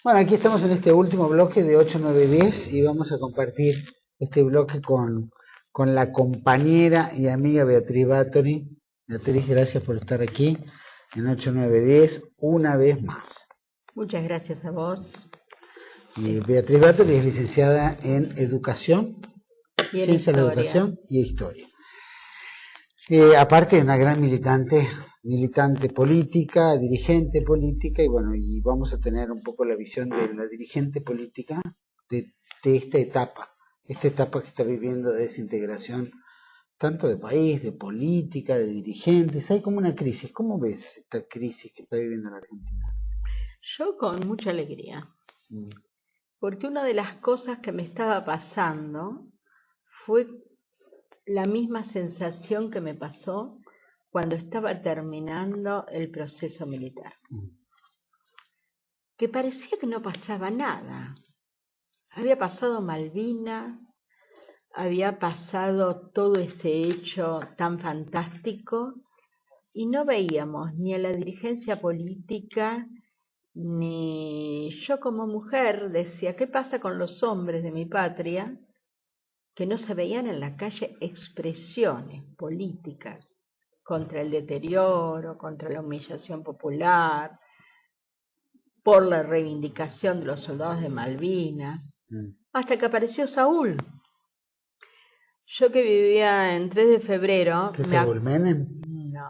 Bueno, aquí estamos en este último bloque de 8, 9, 10 y vamos a compartir este bloque con la compañera y amiga Beatriz Bathory. Beatriz, gracias por estar aquí en 8, 9, 10 una vez más. Muchas gracias a vos. Y Beatriz Bathory es licenciada en Educación, Ciencia de la Educación y Historia. Aparte de una gran militante política, dirigente política, y bueno, y vamos a tener un poco la visión de la dirigente política de esta etapa que está viviendo de desintegración, tanto de país, de política, de dirigentes. Hay como una crisis. ¿Cómo ves esta crisis que está viviendo la Argentina? Yo con mucha alegría, porque una de las cosas que me estaba pasando fue la misma sensación que me pasó cuando estaba terminando el proceso militar. Que parecía que no pasaba nada. Había pasado Malvinas, había pasado todo ese hecho tan fantástico y no veíamos ni a la dirigencia política, ni yo como mujer decía, ¿qué pasa con los hombres de mi patria? Que no se veían en la calle expresiones políticas contra el deterioro, contra la humillación popular, por la reivindicación de los soldados de Malvinas, hasta que apareció Saúl. Yo que vivía en 3 de febrero... ¿Qué Saúl Menem? No,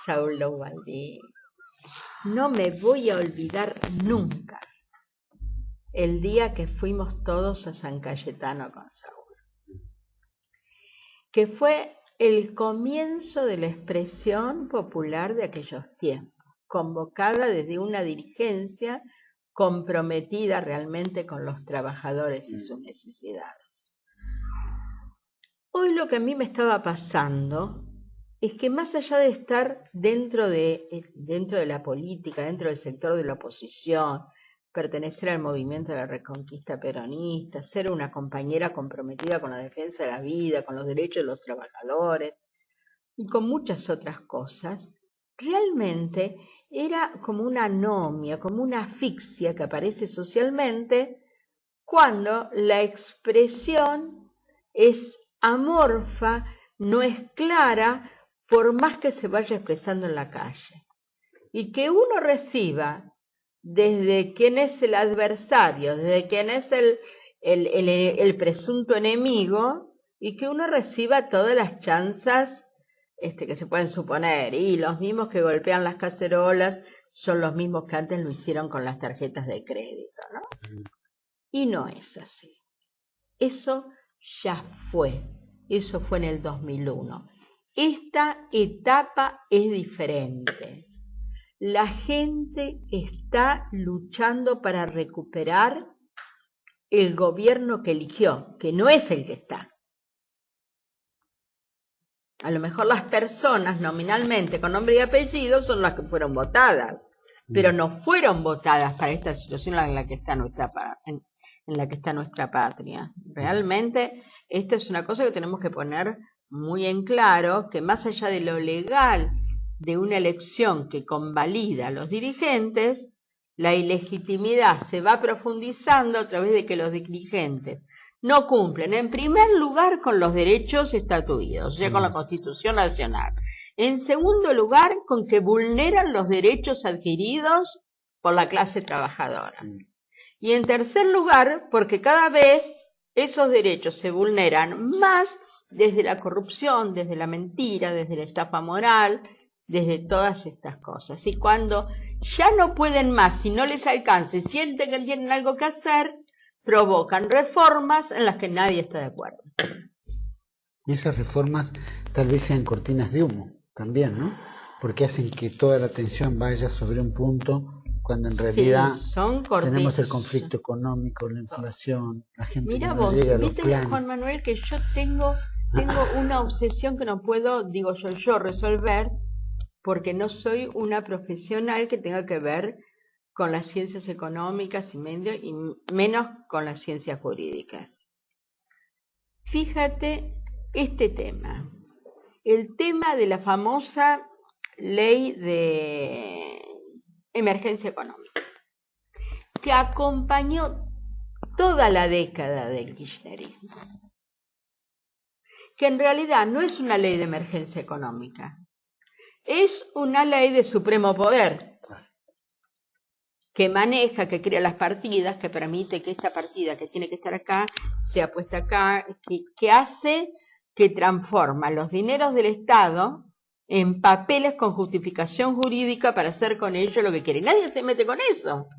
Saúl Loubaldí. No me voy a olvidar nunca el día que fuimos todos a San Cayetano con Saúl, que fue el comienzo de la expresión popular de aquellos tiempos, convocada desde una dirigencia comprometida realmente con los trabajadores y sus necesidades. Hoy lo que a mí me estaba pasando es que más allá de estar dentro de la política, dentro del sector de la oposición, pertenecer al movimiento de la Reconquista peronista, ser una compañera comprometida con la defensa de la vida, con los derechos de los trabajadores y con muchas otras cosas, realmente era como una anomia, como una asfixia que aparece socialmente cuando la expresión es amorfa, no es clara, por más que se vaya expresando en la calle. Y que uno reciba desde quien es el adversario, desde quien es el presunto enemigo, y que uno reciba todas las chanzas que se pueden suponer. Y los mismos que golpean las cacerolas son los mismos que antes lo hicieron con las tarjetas de crédito, ¿no? Y no es así. Eso ya fue. Eso fue en el 2001. Esta etapa es diferente. La gente está luchando para recuperar el gobierno que eligió, que no es el que está. A lo mejor las personas nominalmente con nombre y apellido son las que fueron votadas, pero no fueron votadas para esta situación en la que está nuestra patria. Realmente esta es una cosa que tenemos que poner muy en claro, que más allá de lo legal de una elección que convalida a los dirigentes, la ilegitimidad se va profundizando a través de que los dirigentes no cumplen, en primer lugar, con los derechos estatuidos, o sea, con la Constitución Nacional. En segundo lugar, con que vulneran los derechos adquiridos por la clase trabajadora. Y en tercer lugar, porque cada vez esos derechos se vulneran más desde la corrupción, desde la mentira, desde la estafa moral, desde todas estas cosas. Y cuando ya no pueden más, si no les alcanza y sienten que tienen algo que hacer, provocan reformas en las que nadie está de acuerdo. Y esas reformas tal vez sean cortinas de humo también, ¿no? Porque hacen que toda la atención vaya sobre un punto cuando en realidad tenemos el conflicto económico, la inflación, la gente Mira que no vos, llega a los viste, planes. Juan Manuel, que yo tengo una obsesión que no puedo, digo yo, resolver, porque no soy una profesional que tenga que ver con las ciencias económicas y menos con las ciencias jurídicas. Fíjate este tema, el tema de la famosa ley de emergencia económica, que acompañó toda la década del kirchnerismo, que en realidad no es una ley de emergencia económica, es una ley de supremo poder, que maneja, que crea las partidas, que permite que esta partida que tiene que estar acá, sea puesta acá, que hace, que transforma los dineros del Estado en papeles con justificación jurídica para hacer con ellos lo que quiere. Nadie se mete con eso.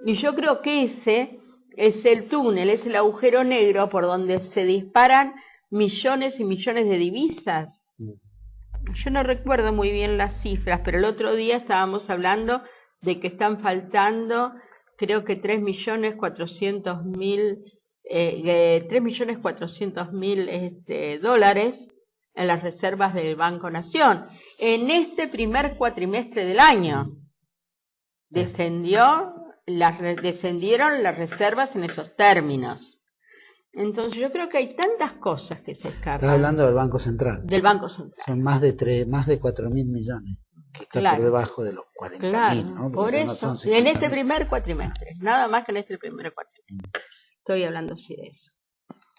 Y yo creo que ese es el túnel, es el agujero negro por donde se disparan millones y millones de divisas. Yo no recuerdo muy bien las cifras, pero el otro día estábamos hablando de que están faltando, creo que 3.400.000 dólares en las reservas del Banco Nación. En este primer cuatrimestre del año descendieron las reservas en esos términos. Entonces yo creo que hay tantas cosas que se escapan. Estás hablando del Banco Central. Del Banco Central. Son más de 4.000 millones, que está por debajo de los 40.000, ¿no? Por eso, no en este primer cuatrimestre, nada más que en este primer cuatrimestre. Estoy hablando así de eso.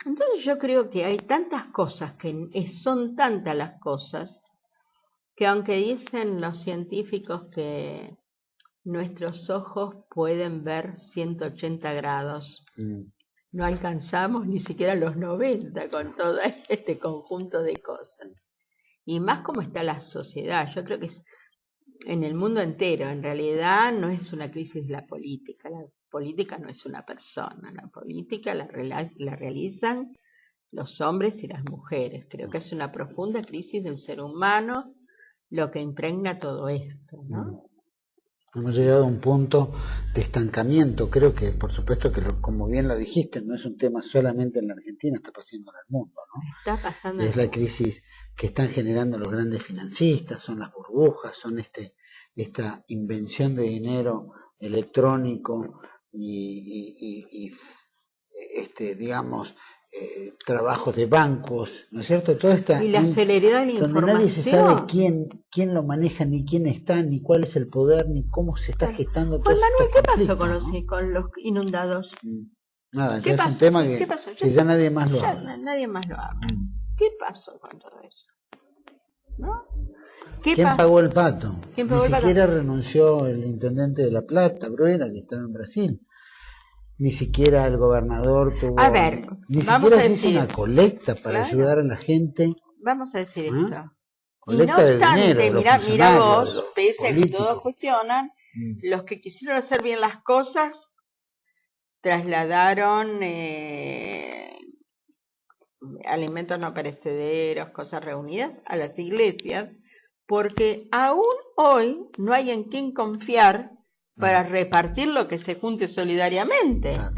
Entonces yo creo que hay tantas cosas, que son tantas las cosas, que aunque dicen los científicos que nuestros ojos pueden ver 180 grados, no alcanzamos ni siquiera los 90 con todo este conjunto de cosas. Y más como está la sociedad, yo creo que es en el mundo entero, en realidad no es una crisis de la política no es una persona, la política la realizan los hombres y las mujeres. Creo que es una profunda crisis del ser humano lo que impregna todo esto, ¿no? Hemos llegado a un punto de estancamiento. Creo que, por supuesto, que como bien lo dijiste, no es un tema solamente en la Argentina, está pasando en el mundo, ¿no? Está pasando. Es la crisis que están generando los grandes financistas, son las burbujas, son esta invención de dinero electrónico y digamos, trabajos de bancos, ¿no es cierto? Toda esta y la celeridad de la donde información. nadie se sabe quién lo maneja, ni quién está, ni cuál es el poder, ni cómo se está gestando todo Juan Manuel, ¿qué pasó con los inundados? Nada, ya es un tema que ya nadie más lo habla. Nadie más lo habla. ¿Qué pasó con todo eso? ¿No? ¿Quién pagó el pato? Ni siquiera renunció el intendente de La Plata, Bruera, que estaba en Brasil. Ni siquiera el gobernador tuvo... A ver, ni siquiera se hizo una colecta para ayudar a la gente. Vamos a decir esto. Colecta de dinero, mira vos, pese a que todos cuestionan, los que quisieron hacer bien las cosas trasladaron alimentos no perecederos, cosas reunidas a las iglesias, porque aún hoy no hay en quién confiar para repartir lo que se junte solidariamente. Claro.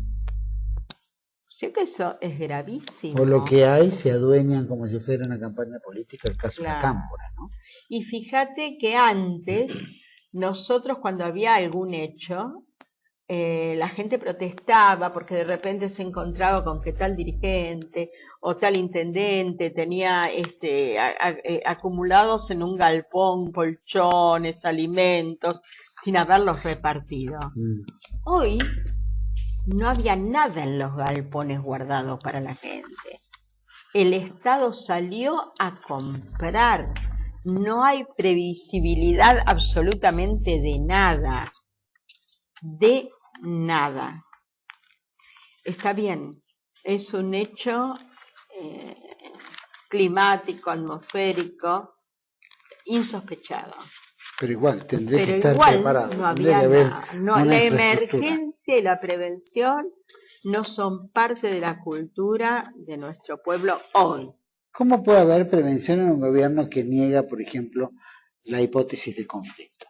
Sí que eso es gravísimo. O lo que hay se adueñan como si fuera una campaña política, el caso de la Cámpora, ¿no? Y fíjate que antes, nosotros cuando había algún hecho, la gente protestaba porque de repente se encontraba con que tal dirigente o tal intendente tenía acumulados en un galpón colchones, alimentos, sin haberlos repartido. Hoy no había nada en los galpones guardados para la gente. El Estado salió a comprar. No hay previsibilidad absolutamente de nada. De nada. Está bien, es un hecho climático, atmosférico, insospechado. Pero igual, tendría que estar preparado. No había nada. La emergencia y la prevención no son parte de la cultura de nuestro pueblo hoy. ¿Cómo puede haber prevención en un gobierno que niega, por ejemplo, la hipótesis de conflicto?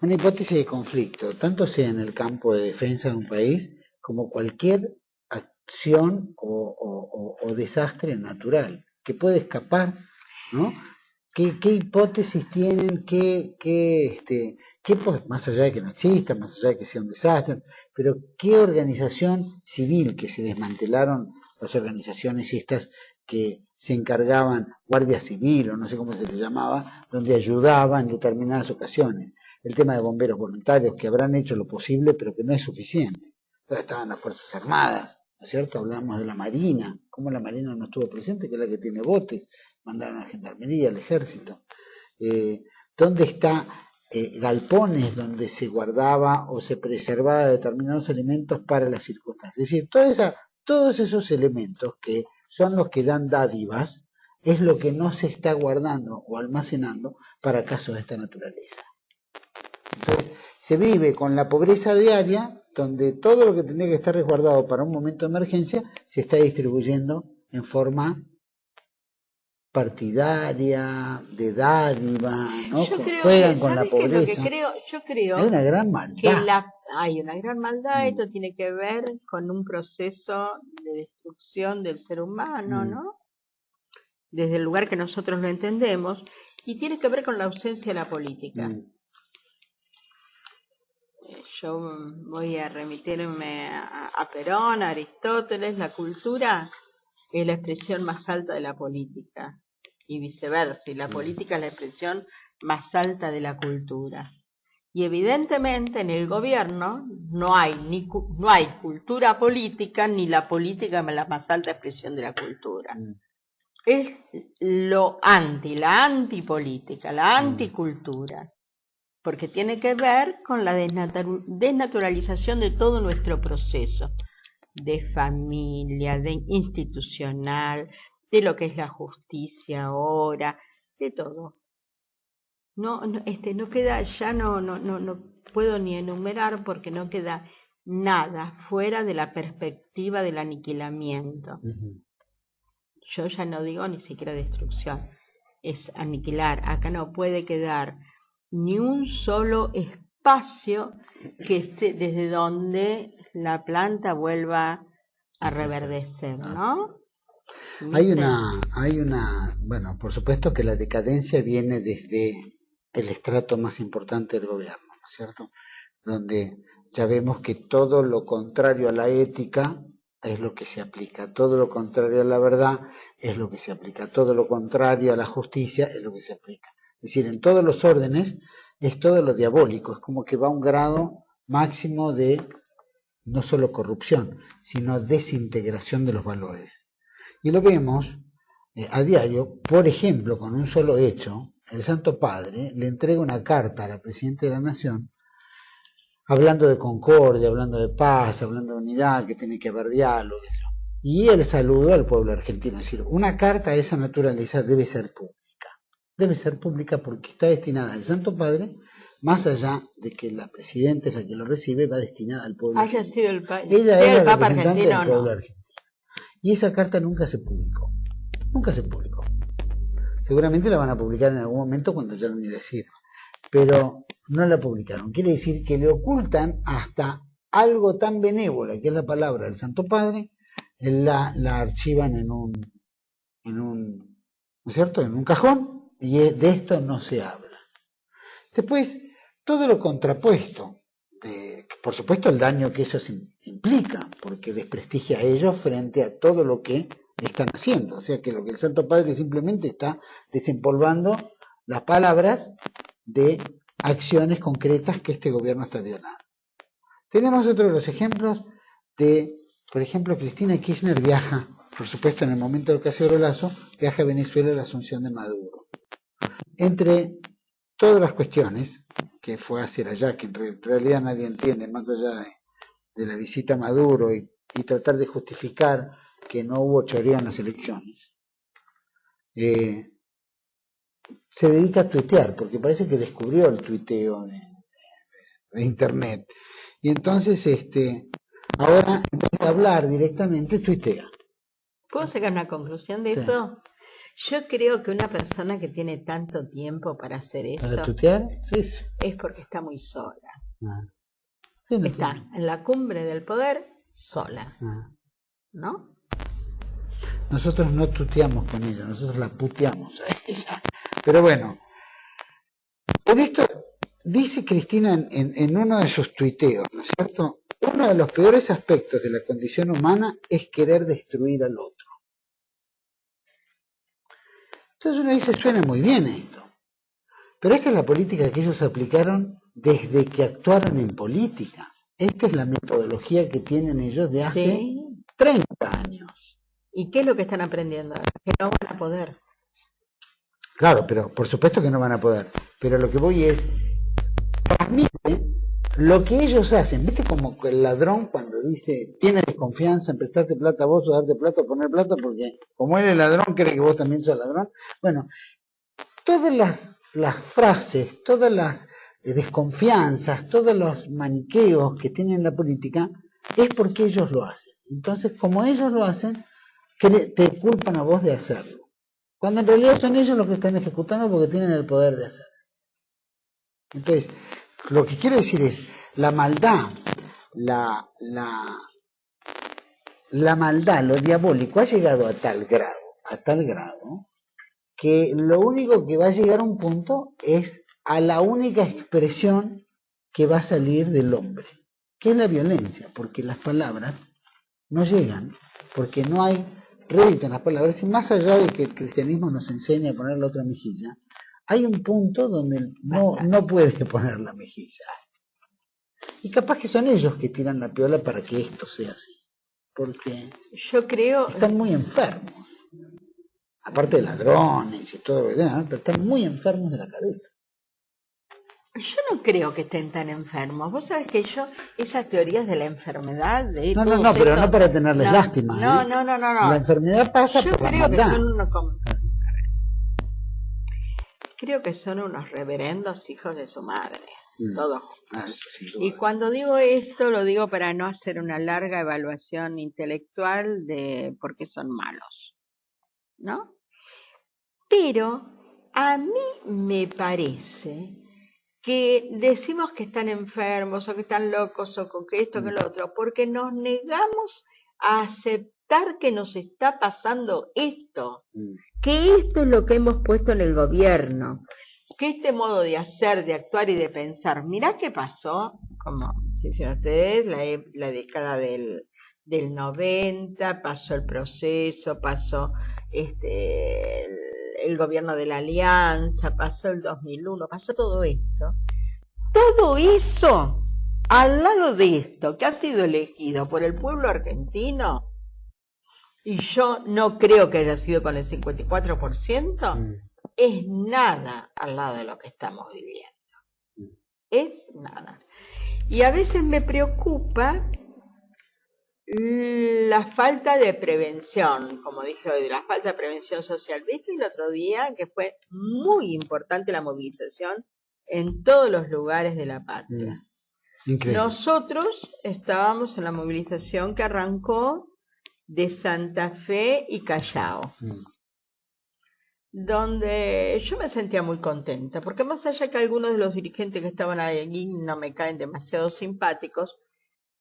Una hipótesis de conflicto, tanto sea en el campo de defensa de un país, como cualquier acción o desastre natural, que puede escapar, ¿no? ¿Qué hipótesis tienen? Pues, más allá de que no exista, más allá de que sea un desastre, pero qué organización civil, que se desmantelaron las organizaciones estas que se encargaban, guardia civil o no sé cómo se le llamaba, donde ayudaba en determinadas ocasiones. El tema de bomberos voluntarios, que habrán hecho lo posible, pero que no es suficiente. Entonces estaban las Fuerzas Armadas, ¿no es cierto? Hablamos de la Marina, cómo la Marina no estuvo presente, que es la que tiene botes, mandaron a la Gendarmería, al Ejército. ¿Dónde está galpones donde se guardaba o se preservaba determinados alimentos para las circunstancias? Es decir, todos esos elementos que son los que dan dádivas es lo que no se está guardando o almacenando para casos de esta naturaleza. Entonces, se vive con la pobreza diaria, donde todo lo que tendría que estar resguardado para un momento de emergencia se está distribuyendo en forma partidaria, de dádiva, ¿no? Juegan con la pobreza. Yo creo hay una gran maldad. Hay una gran maldad. Esto tiene que ver con un proceso de destrucción del ser humano, ¿no? Desde el lugar que nosotros lo entendemos, y tiene que ver con la ausencia de la política. Yo voy a remitirme a Perón, a Aristóteles. La cultura es la expresión más alta de la política, y viceversa, y la política es la expresión más alta de la cultura. Y evidentemente en el gobierno no hay cultura política, ni la política es la más alta expresión de la cultura. Es la antipolítica, la anticultura, porque tiene que ver con la desnaturalización de todo nuestro proceso de familia, de institucional, de lo que es la justicia ahora, de todo. No queda, ya no puedo ni enumerar, porque no queda nada fuera de la perspectiva del aniquilamiento. Yo ya no digo ni siquiera destrucción, es aniquilar. Acá no puede quedar ni un solo espacio desde donde la planta vuelva a reverdecer, ¿no? Bueno, por supuesto que la decadencia viene desde el estrato más importante del gobierno, ¿no es cierto? Donde ya vemos que todo lo contrario a la ética es lo que se aplica, todo lo contrario a la verdad es lo que se aplica, todo lo contrario a la justicia es lo que se aplica. Es decir, en todos los órdenes es todo lo diabólico, es como que va a un grado máximo de no solo corrupción, sino desintegración de los valores. Y lo vemos a diario, por ejemplo, con un solo hecho. El Santo Padre le entrega una carta a la Presidenta de la Nación hablando de concordia, hablando de paz, hablando de unidad, que tiene que haber diálogo. Y el saludo al pueblo argentino. Es decir, una carta de esa naturaleza debe ser pública. Debe ser pública porque está destinada al Santo Padre, más allá de que la Presidenta es la que lo recibe, va destinada al pueblo argentino. Sido ella es la representante del pueblo argentino. Y esa carta nunca se publicó. Nunca se publicó. Seguramente la van a publicar en algún momento cuando ya no ni les sirva. Pero no la publicaron. Quiere decir que le ocultan hasta algo tan benévolo, que es la palabra del Santo Padre, la archivan en un ¿no es cierto?, en un cajón, y de esto no se habla. Después, todo lo contrapuesto, por supuesto el daño que eso implica, porque desprestigia a ellos frente a todo lo que están haciendo. O sea que lo que el Santo Padre simplemente está desempolvando las palabras de acciones concretas que este gobierno está violando. Tenemos otro de los ejemplos de, por ejemplo, Cristina Kirchner viaja, por supuesto en el momento del caso Lazo, viaja a Venezuela a la asunción de Maduro. Entre todas las cuestiones que fue a hacer allá, que en realidad nadie entiende, más allá de la visita a Maduro y tratar de justificar que no hubo choreo en las elecciones, se dedica a tuitear, porque parece que descubrió el tuiteo de internet. Y entonces, ahora, en vez de hablar directamente, tuitea. ¿Puedo sacar una conclusión de eso? Yo creo que una persona que tiene tanto tiempo para hacer eso, ¿para tuitear? Sí. Es porque está muy sola. Sí, no está tiene. En la cumbre del poder, sola. ¿No? Nosotros no tuteamos con ella, nosotros la puteamos a ella. Pero bueno, en esto dice Cristina en uno de sus tuiteos, ¿no es cierto? Uno de los peores aspectos de la condición humana es querer destruir al otro. Entonces uno dice, suena muy bien esto. Pero esta es la política que ellos aplicaron desde que actuaron en política. Esta es la metodología que tienen ellos de hace Sí. 30 años. ¿Y qué es lo que están aprendiendo ahora? Que no van a poder. Claro, pero por supuesto que no van a poder. Pero lo que voy es, transmite lo que ellos hacen. ¿Viste como el ladrón cuando dice, tiene desconfianza en prestarte plata a vos o darte plata o poner plata? Porque como él es ladrón, cree que vos también sos ladrón. Bueno, todas las frases, todas las desconfianzas, todos los maniqueos que tiene la política, es porque ellos lo hacen. Entonces, como ellos lo hacen, te culpan a vos de hacerlo. Cuando en realidad son ellos los que están ejecutando porque tienen el poder de hacerlo. Entonces, lo que quiero decir es, la maldad, la maldad, lo diabólico ha llegado a tal grado, que lo único que va a llegar a un punto es a la única expresión que va a salir del hombre, que es la violencia, porque las palabras no llegan, porque no hay rédito en las palabras, y más allá de que el cristianismo nos enseña a poner la otra mejilla, hay un punto donde no puede poner la mejilla. Y capaz que son ellos que tiran la piola para que esto sea así, porque yo creo, están muy enfermos. Aparte de ladrones y todo lo que dan, pero están muy enfermos de la cabeza. yo no creo que estén tan enfermos. Vos sabés que yo, esas teorías de la enfermedad, de No, pero esto, no para tenerles lástima. No. La enfermedad pasa yo por la creo que maldad. creo que son unos reverendos hijos de su madre, todos. Sí, Y cuando digo esto, lo digo para no hacer una larga evaluación intelectual de por qué son malos, ¿no? Pero a mí me parece que decimos que están enfermos o que están locos o con que esto, que lo otro, porque nos negamos a aceptar que nos está pasando esto, que esto es lo que hemos puesto en el gobierno, que este modo de hacer, de actuar y de pensar, mirá qué pasó, como si dicen ustedes, la década del 90, pasó el proceso, pasó el gobierno de la Alianza, pasó el 2001, pasó todo esto. Todo eso, al lado de esto, que ha sido elegido por el pueblo argentino, y yo no creo que haya sido con el 54%, es nada al lado de lo que estamos viviendo. Es nada. Y a veces me preocupa la falta de prevención, como dije hoy, la falta de prevención social. ¿Viste el otro día que fue muy importante la movilización en todos los lugares de la patria? Increíble. Nosotros estábamos en la movilización que arrancó de Santa Fe y Callao, donde yo me sentía muy contenta, porque más allá que algunos de los dirigentes que estaban allí no me caen demasiado simpáticos,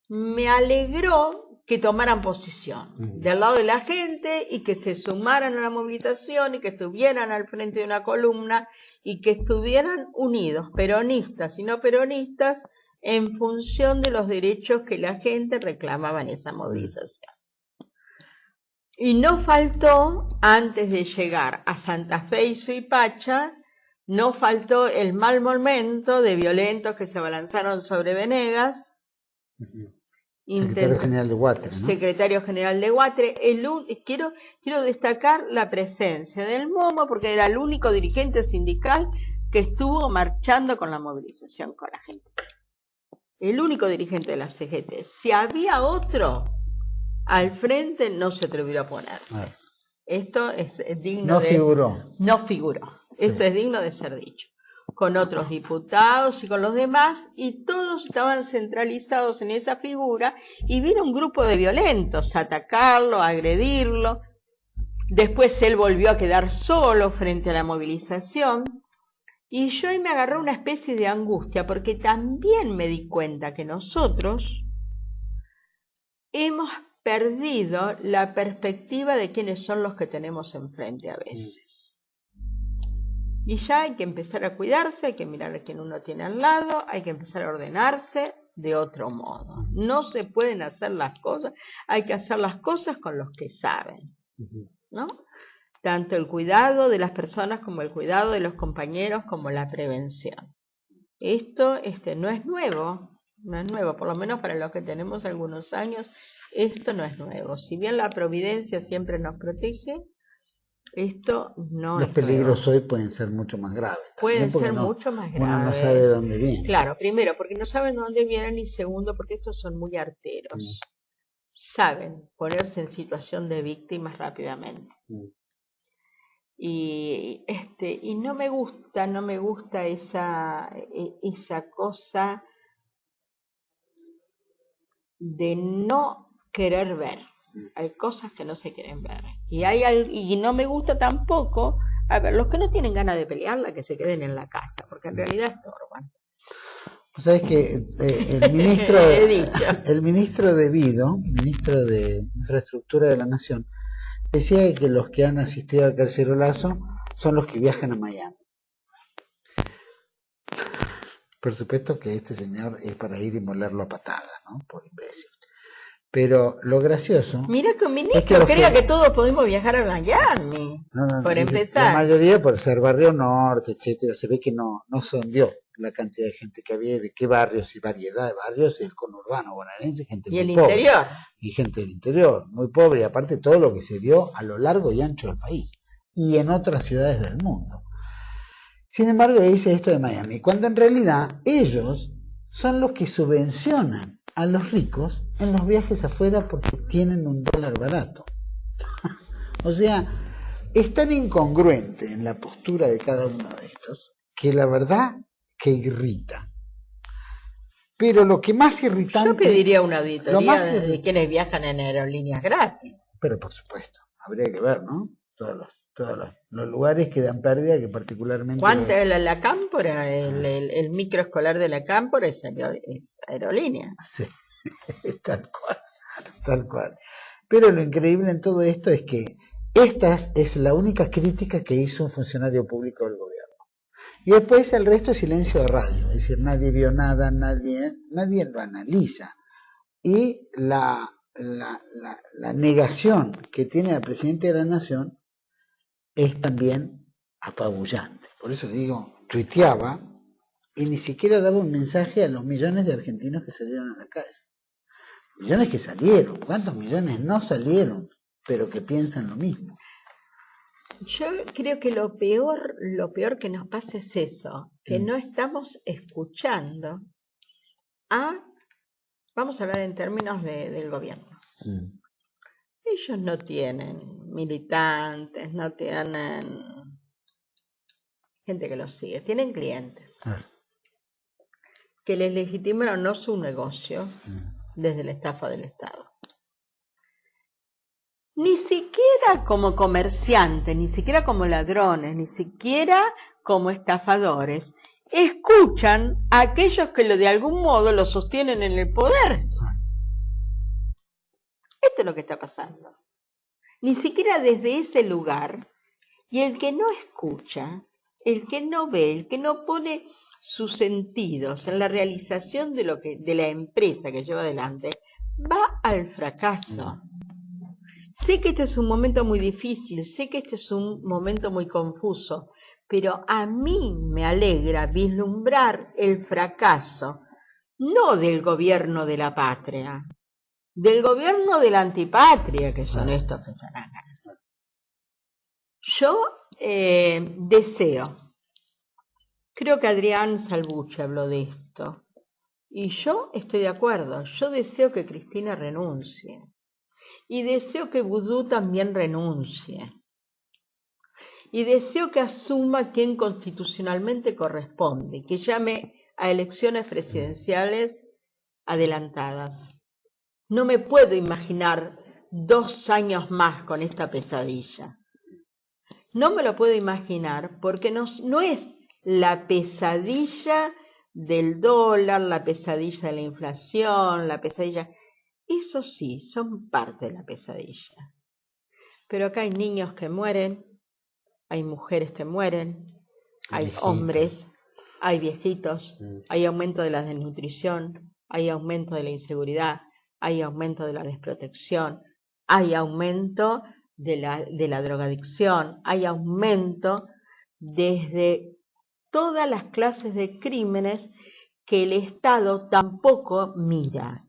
me alegró que tomaran posición del lado de la gente y que se sumaran a la movilización y que estuvieran al frente de una columna y que estuvieran unidos, peronistas y no peronistas, en función de los derechos que la gente reclamaba en esa movilización. Y no faltó, antes de llegar a Santa Fe y Suipacha, no faltó el mal momento de violentos que se abalanzaron sobre Venegas. Secretario General de Guatre, ¿no? Secretario General de Guatre. Quiero destacar la presencia del Momo, porque era el único dirigente sindical que estuvo marchando con la movilización con la gente. El único dirigente de la CGT. Si había otro al frente, no se atrevió a ponerse. Esto es digno No figuró. Sí. Esto es digno de ser dicho. Con otros diputados y con los demás, y todos estaban centralizados en esa figura, y vino un grupo de violentos a atacarlo, a agredirlo. Después él volvió a quedar solo frente a la movilización, y yo ahí me agarré una especie de angustia, porque también me di cuenta que nosotros hemos perdido la perspectiva de quiénes son los que tenemos enfrente a veces. Y ya hay que empezar a cuidarse, hay que mirar a quién uno tiene al lado, hay que empezar a ordenarse de otro modo. No se pueden hacer las cosas, hay que hacer las cosas con los que saben, ¿no? tanto el cuidado de las personas como el cuidado de los compañeros, como la prevención. Esto no es nuevo, por lo menos para los que tenemos algunos años, esto no es nuevo. Si bien la providencia siempre nos protege, esto no Los es peligros nuevo. hoy pueden ser mucho más graves. Pueden ser mucho más graves. Uno no sabe de dónde viene. Claro, primero, porque no saben de dónde vienen, y segundo, porque estos son muy arteros. Saben ponerse en situación de víctimas rápidamente. Y no me gusta esa cosa de no querer ver. Hay cosas que no se quieren ver. Y no me gusta tampoco, a ver, los que no tienen ganas de pelearla, que se queden en la casa, porque en realidad estorban. ¿Sabes que el ministro de Infraestructura de la Nación, decía que los que han asistido al cacerolazo son los que viajan a Miami? Por supuesto que este señor es para ir y molerlo a patadas, ¿no? Por imbécil. Pero lo gracioso... Mira que un ministro crea que todos podemos viajar a Miami. Por empezar. La mayoría, por ser barrio norte, etcétera, se ve que no sondeó la cantidad de gente que había, de qué barrios y variedad de barrios, el conurbano bonaerense, gente muy pobre. Y el interior. Y gente del interior, muy pobre, y aparte todo lo que se dio a lo largo y ancho del país, y en otras ciudades del mundo. Sin embargo, dice esto de Miami, cuando en realidad ellos son los que subvencionan a los ricos en los viajes afuera porque tienen un dólar barato. O sea, es tan incongruente en la postura de cada uno de estos que la verdad que irrita. Pero lo que más irritante... Yo pediría una auditoría de quienes viajan en aerolíneas gratis. Pero por supuesto, habría que ver, ¿no? Todos los lugares que dan pérdida, que particularmente... ¿Cuánto la Cámpora? El microescolar de la Cámpora es aerolínea. Sí, tal cual. Pero lo increíble en todo esto es que esta es la única crítica que hizo un funcionario público del gobierno. Y después el resto es silencio de radio, es decir, nadie vio nada, nadie lo analiza. Y la negación que tiene el presidente de la Nación es también apabullante. Por eso digo, tuiteaba y ni siquiera daba un mensaje a los millones de argentinos que salieron a la calle. Millones que salieron, ¿cuántos millones no salieron? Pero que piensan lo mismo. Yo creo que lo peor que nos pasa es eso, que no estamos escuchando vamos a hablar en términos del gobierno. Ellos no tienen militantes, no tienen gente que los sigue, tienen clientes que les legitiman o no su negocio desde la estafa del Estado. Ni siquiera como comerciantes, ni siquiera como ladrones, ni siquiera como estafadores, escuchan a aquellos que de algún modo lo sostienen en el poder. Esto es lo que está pasando. Ni siquiera desde ese lugar. Y el que no escucha, el que no ve, el que no pone sus sentidos en la realización de la empresa que lleva adelante, va al fracaso. Sé que este es un momento muy difícil, sé que este es un momento muy confuso, pero a mí me alegra vislumbrar el fracaso, no del gobierno de la patria, del gobierno de la antipatria, que son estos que están acá. Yo creo que Adrián Salvucci habló de esto, y yo estoy de acuerdo, yo deseo que Cristina renuncie. Y deseo que Vudú también renuncie. Y deseo que asuma quien constitucionalmente corresponde, que llame a elecciones presidenciales adelantadas. No me puedo imaginar 2 años más con esta pesadilla. No me lo puedo imaginar porque no es la pesadilla del dólar, la pesadilla de la inflación, la pesadilla... Eso sí, son parte de la pesadilla. Pero acá hay niños que mueren, hay mujeres que mueren, hay hombres, hay viejitos, hay aumento de la desnutrición, hay aumento de la inseguridad, hay aumento de la desprotección, hay aumento de la drogadicción, hay aumento desde todas las clases de crímenes que el Estado tampoco mira.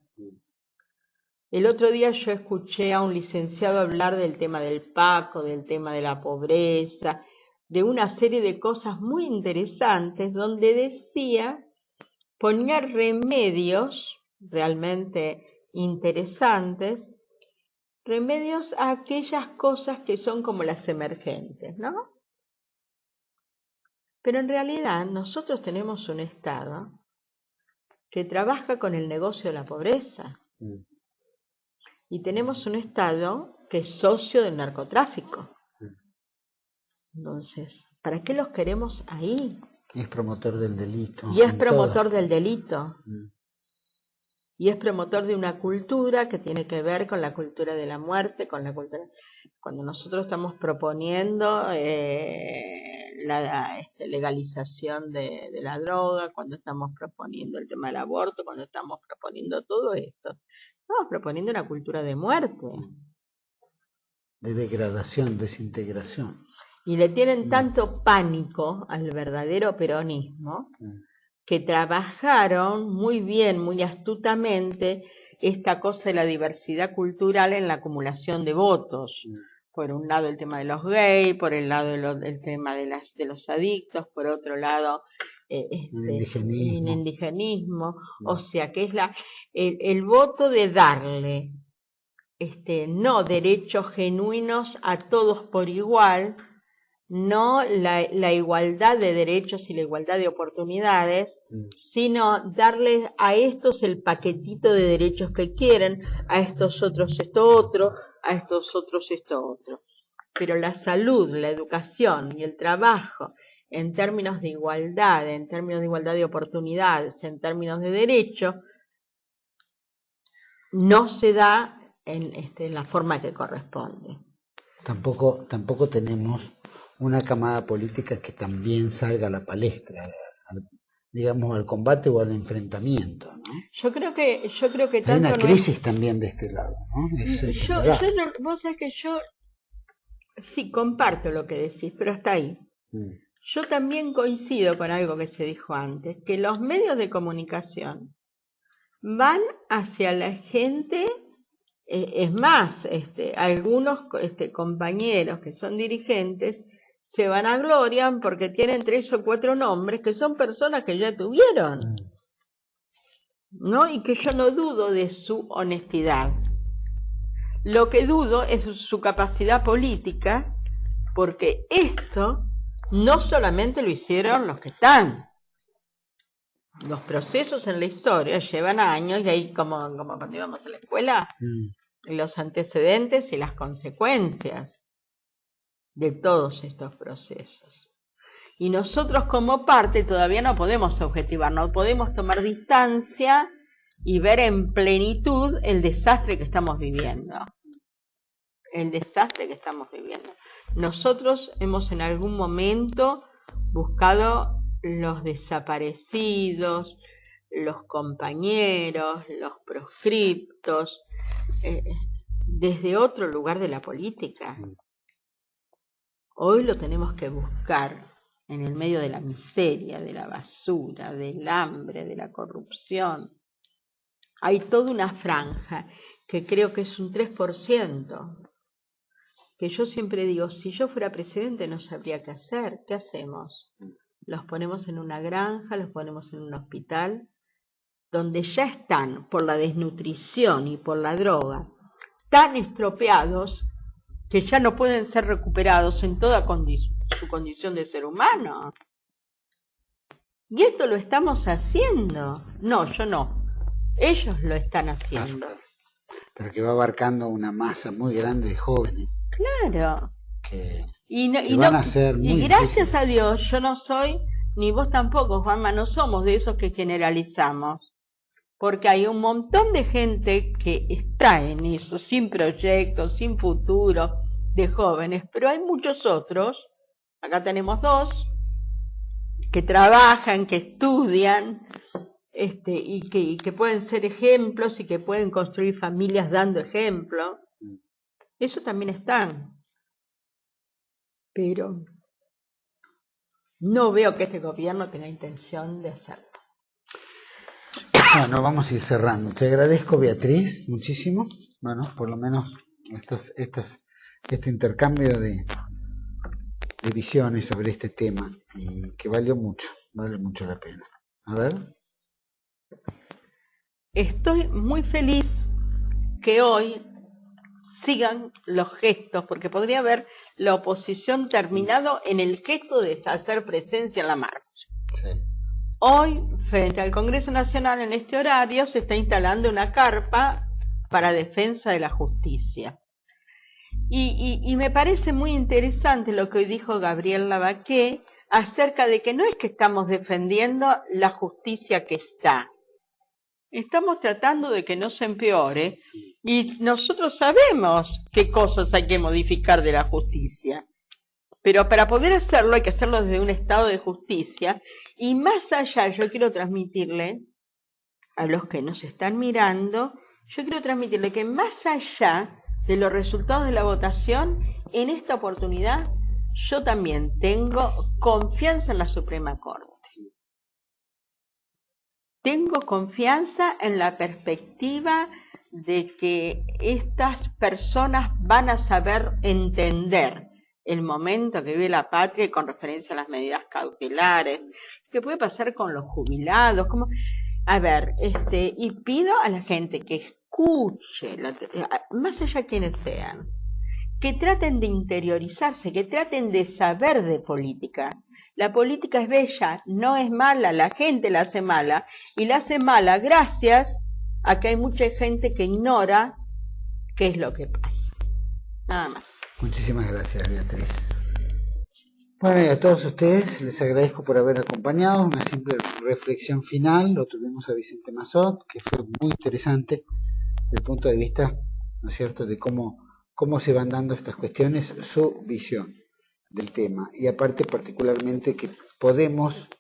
El otro día yo escuché a un licenciado hablar del tema del Paco, del tema de la pobreza, de una serie de cosas muy interesantes donde decía, ponía remedios realmente interesantes, remedios a aquellas cosas que son como las emergentes, ¿no? Pero en realidad nosotros tenemos un Estado que trabaja con el negocio de la pobreza. Y tenemos un Estado que es socio del narcotráfico. Entonces, ¿para qué los queremos ahí? Es promotor del delito. Y es promotor del delito. Y es promotor de una cultura que tiene que ver con la cultura de la muerte, con la cultura... Cuando nosotros estamos proponiendo la legalización de la droga, cuando estamos proponiendo el tema del aborto, cuando estamos proponiendo todo esto, estamos proponiendo una cultura de muerte. De degradación, desintegración. Y le tienen tanto pánico al verdadero peronismo que trabajaron muy bien, muy astutamente esta cosa de la diversidad cultural en la acumulación de votos. Por un lado el tema de los gays, por el lado el tema de los adictos, por otro lado el indigenismo. O sea que es el voto de darle no derechos genuinos a todos por igual, no la igualdad de derechos y la igualdad de oportunidades, sino darles a estos el paquetito de derechos que quieren, a estos otros esto otro, a estos otros esto otro. Pero la salud, la educación y el trabajo en términos de igualdad de oportunidades, en términos de derecho, no se da en la forma que corresponde. Tampoco tenemos una camada política que también salga a la palestra, digamos, al combate o al enfrentamiento, ¿no? Yo creo que tanto hay una crisis también de este lado, ¿no? Vos sabés que yo sí comparto lo que decís, pero hasta ahí. Yo también coincido con algo que se dijo antes, que los medios de comunicación van hacia la gente. Es más, algunos compañeros que son dirigentes se vanaglorian porque tienen 3 o 4 nombres que son personas que ya tuvieron, ¿no? Y que yo no dudo de su honestidad. Lo que dudo es su capacidad política, porque esto no solamente lo hicieron los que están. Los procesos en la historia llevan años y ahí como cuando íbamos a la escuela, los antecedentes y las consecuencias de todos estos procesos. Y nosotros como parte todavía no podemos objetivar, no podemos tomar distancia y ver en plenitud el desastre que estamos viviendo. El desastre que estamos viviendo. Nosotros hemos en algún momento buscado los desaparecidos, los compañeros, los proscriptos, desde otro lugar de la política. Hoy lo tenemos que buscar en el medio de la miseria, de la basura, del hambre, de la corrupción. Hay toda una franja que creo que es un 3%, que yo siempre digo, si yo fuera presidente no sabría qué hacer. ¿Qué hacemos? Los ponemos en una granja, los ponemos en un hospital, donde ya están, por la desnutrición y por la droga, tan estropeados que ya no pueden ser recuperados en toda su condición de ser humano. Y esto lo estamos haciendo. No, yo no. Ellos lo están haciendo. Pero que va abarcando una masa muy grande de jóvenes. Claro. Que van a ser muy gracias difíciles. a Dios, yo no soy, ni vos tampoco, Juanma, no somos de esos que generalizamos. Porque hay un montón de gente que está en eso, sin proyectos, sin futuro, de jóvenes, pero hay muchos otros, acá tenemos 2, que trabajan, que estudian, y que pueden ser ejemplos y que pueden construir familias dando ejemplo. Eso también están. pero no veo que este gobierno tenga intención de hacerlo. Bueno, vamos a ir cerrando. Te agradezco, Beatriz, muchísimo. Bueno, por lo menos este intercambio de visiones sobre este tema, y que vale mucho la pena. A ver. Estoy muy feliz que hoy sigan los gestos, porque podría haber la oposición terminado en el gesto de hacer presencia en la marcha. Sí. Hoy, frente al Congreso Nacional, en este horario, se está instalando una carpa para defensa de la justicia. Y me parece muy interesante lo que hoy dijo Gabriel Lavaqué acerca de que no es que estamos defendiendo la justicia que está. Estamos tratando de que no se empeore, y nosotros sabemos qué cosas hay que modificar de la justicia. Pero para poder hacerlo hay que hacerlo desde un estado de justicia, y más allá yo quiero transmitirle a los que nos están mirando, yo quiero transmitirle que más allá de los resultados de la votación, en esta oportunidad yo también tengo confianza en la Suprema Corte. Tengo confianza en la perspectiva de que estas personas van a saber entender el momento que vive la patria con referencia a las medidas cautelares, qué puede pasar con los jubilados, como... A ver, y pido a la gente que escuche, más allá de quienes sean, que traten de interiorizarse, que traten de saber de política. La política es bella, no es mala, la gente la hace mala, y la hace mala gracias a que hay mucha gente que ignora qué es lo que pasa. Nada más. Muchísimas gracias, Beatriz. Bueno, y a todos ustedes les agradezco por haber acompañado. Una simple reflexión final, lo tuvimos a Vicente Massot, que fue muy interesante desde el punto de vista, ¿no es cierto?, de cómo se van dando estas cuestiones, su visión del tema. Y aparte, particularmente, que podemos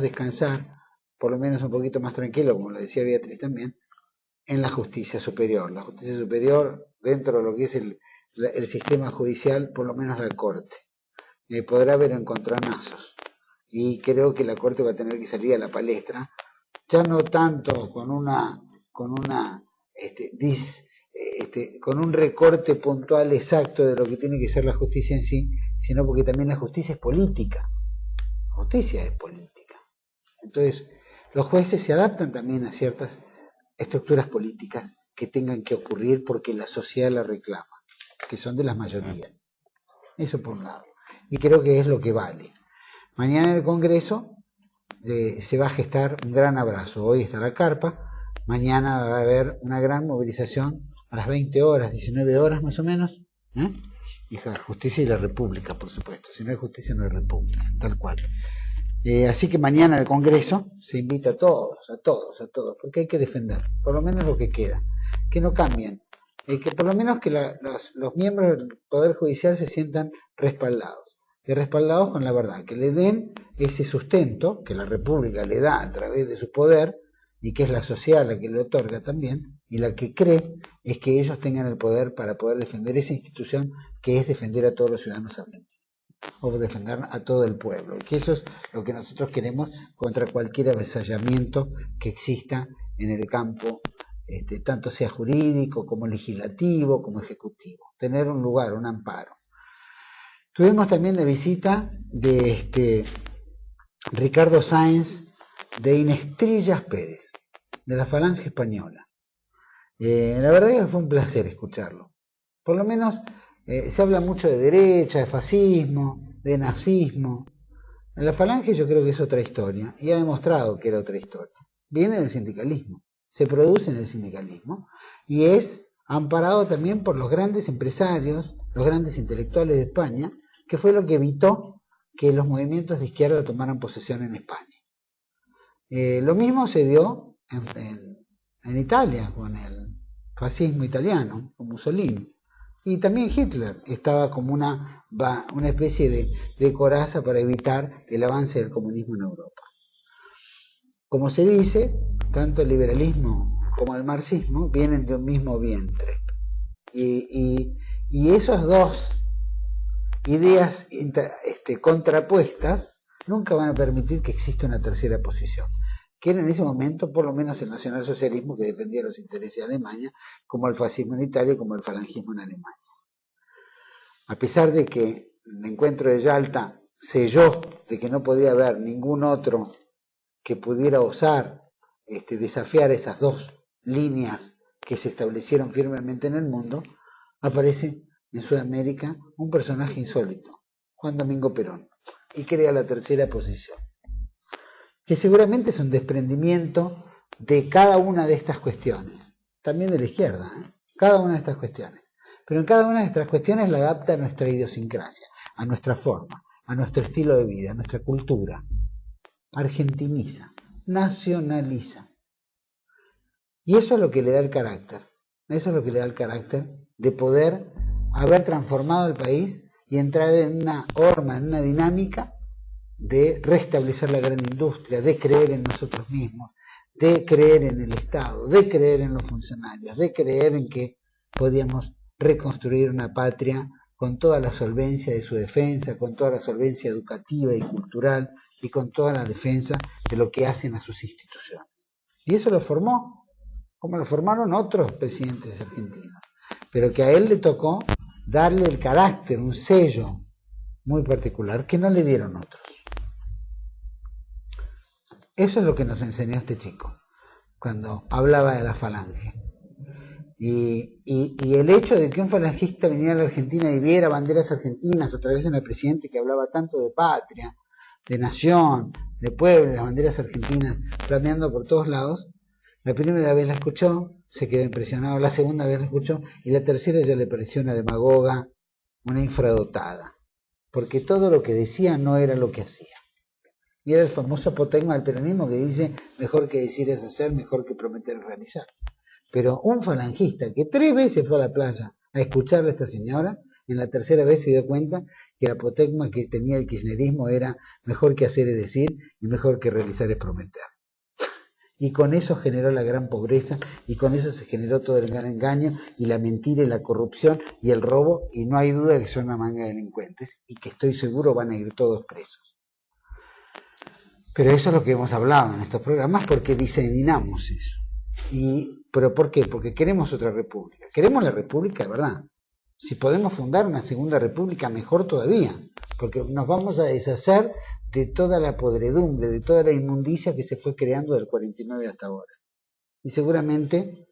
descansar, por lo menos un poquito más tranquilo, como lo decía Beatriz también, en la justicia superior. La justicia superior, dentro de lo que es el sistema judicial, por lo menos la Corte. Podrá haber encontronazos, y creo que la Corte va a tener que salir a la palestra, ya no tanto con un recorte puntual exacto de lo que tiene que ser la justicia en sí, sino porque también la justicia es política. La justicia es política. Entonces, los jueces se adaptan también a ciertas estructuras políticas que tengan que ocurrir porque la sociedad la reclama, que son de las mayorías. Eso por un lado. Y creo que es lo que vale. Mañana en el Congreso se va a gestar un gran abrazo. Hoy está la carpa, mañana va a haber una gran movilización a las 20 horas, 19 horas más o menos, y justicia y la república, por supuesto. Si no hay justicia no hay república, tal cual. Así que mañana en el Congreso se invita a todos, porque hay que defender, por lo menos lo que queda, que no cambien. Que por lo menos que los miembros del Poder Judicial se sientan respaldados, y respaldados con la verdad, que le den ese sustento que la República le da a través de su poder, y que es la sociedad la que le otorga también, y la que cree es que ellos tengan el poder para poder defender esa institución que es defender a todos los ciudadanos argentinos, o defender a todo el pueblo, y que eso es lo que nosotros queremos contra cualquier avasallamiento que exista en el campo, tanto sea jurídico como legislativo como ejecutivo, tener un lugar, un amparo. Tuvimos también de visita de Ricardo Sáenz de Inés Trillas Pérez, de la Falange Española. La verdad que fue un placer escucharlo. Por lo menos se habla mucho de derecha, de fascismo, de nazismo. En la Falange yo creo que es otra historia, y ha demostrado que era otra historia. Viene del sindicalismo, se produce en el sindicalismo, y es amparado también por los grandes empresarios, los grandes intelectuales de España, que fue lo que evitó que los movimientos de izquierda tomaran posesión en España. Lo mismo se dio en Italia con el fascismo italiano, con Mussolini, y también Hitler estaba como una especie de coraza para evitar el avance del comunismo en Europa. Como se dice, tanto el liberalismo como el marxismo vienen de un mismo vientre, y esos dos ideas contrapuestas nunca van a permitir que exista una tercera posición, que era en ese momento por lo menos el nacionalsocialismo, que defendía los intereses de Alemania, como el fascismo en Italia, como el falangismo en Alemania. A pesar de que el encuentro de Yalta selló de que no podía haber ningún otro que pudiera osar desafiar esas dos líneas que se establecieron firmemente en el mundo, aparece en Sudamérica un personaje insólito, Juan Domingo Perón, y crea la tercera posición, que seguramente es un desprendimiento de cada una de estas cuestiones, también de la izquierda, cada una de estas cuestiones, pero en cada una de estas cuestiones la adapta a nuestra idiosincrasia, a nuestra forma, a nuestro estilo de vida, a nuestra cultura, argentiniza, nacionaliza. Y eso es lo que le da el carácter, de poder haber transformado el país y entrar en una horma, en una dinámica de restablecer la gran industria, de creer en nosotros mismos, de creer en el Estado, de creer en los funcionarios, de creer en que podíamos reconstruir una patria con toda la solvencia de su defensa, con toda la solvencia educativa y cultural y con toda la defensa de lo que hacen a sus instituciones. Y eso lo formó, como lo formaron otros presidentes argentinos, pero que a él le tocó darle el carácter, un sello muy particular que no le dieron otros. Eso es lo que nos enseñó este chico cuando hablaba de la falange. Y el hecho de que un falangista viniera a la Argentina y viera banderas argentinas a través de una presidenta que hablaba tanto de patria, de nación, de pueblo, las banderas argentinas flameando por todos lados, la primera vez la escuchó, se quedó impresionado, la segunda vez la escuchó y la tercera ya le pareció una demagoga, una infradotada, porque todo lo que decía no era lo que hacía. Y era el famoso apotegma del peronismo que dice, mejor que decir es hacer, mejor que prometer es realizar. Pero un falangista que 3 veces fue a la playa a escucharle a esta señora, en la tercera vez se dio cuenta que el apotegma que tenía el kirchnerismo era mejor que hacer es decir y mejor que realizar es prometer. Y con eso generó la gran pobreza y con eso se generó todo el gran engaño y la mentira y la corrupción y el robo, y no hay duda que son una manga de delincuentes y que estoy seguro van a ir todos presos. Pero eso es lo que hemos hablado en estos programas porque diseminamos eso. ¿Pero por qué? Porque queremos otra república. Queremos la república de verdad. Si podemos fundar una segunda república, mejor todavía, porque nos vamos a deshacer de toda la podredumbre, de toda la inmundicia que se fue creando del 49 hasta ahora. Y seguramente,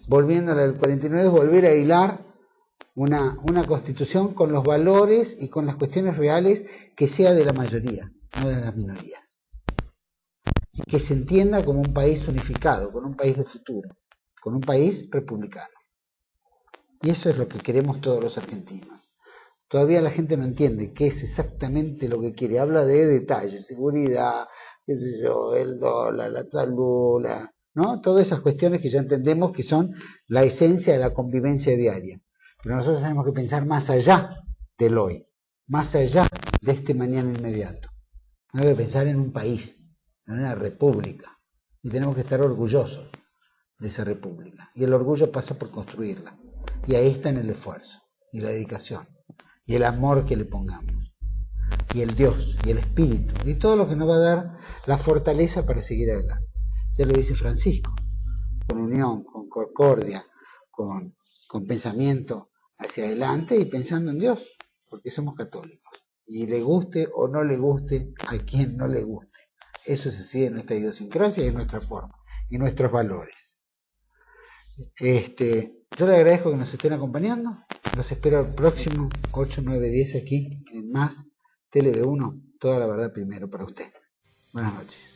volviendo a la del 49, es volver a hilar una constitución con los valores y con las cuestiones reales que sea de la mayoría, no de las minorías. Y que se entienda como un país unificado, con un país de futuro, con un país republicano. Y eso es lo que queremos todos los argentinos. Todavía la gente no entiende qué es exactamente lo que quiere. Habla de detalles, seguridad, qué sé yo, el dólar, la salud, ¿no? Todas esas cuestiones que ya entendemos que son la esencia de la convivencia diaria. Pero nosotros tenemos que pensar más allá del hoy, más allá de este mañana inmediato. Tenemos que pensar en un país, en una república. Y tenemos que estar orgullosos de esa república. Y el orgullo pasa por construirla. Y ahí está en el esfuerzo, y la dedicación, y el amor que le pongamos, y el Dios, y el Espíritu, y todo lo que nos va a dar la fortaleza para seguir adelante. Ya lo dice Francisco, con unión, con concordia, con pensamiento hacia adelante y pensando en Dios, porque somos católicos. Y le guste o no le guste a quien no le guste. Eso es así en nuestra idiosincrasia y en nuestra forma, y nuestros valores. Yo les agradezco que nos estén acompañando. Los espero el próximo 8, 9, 10 aquí en Más TLB1, toda la verdad primero para usted. Buenas noches.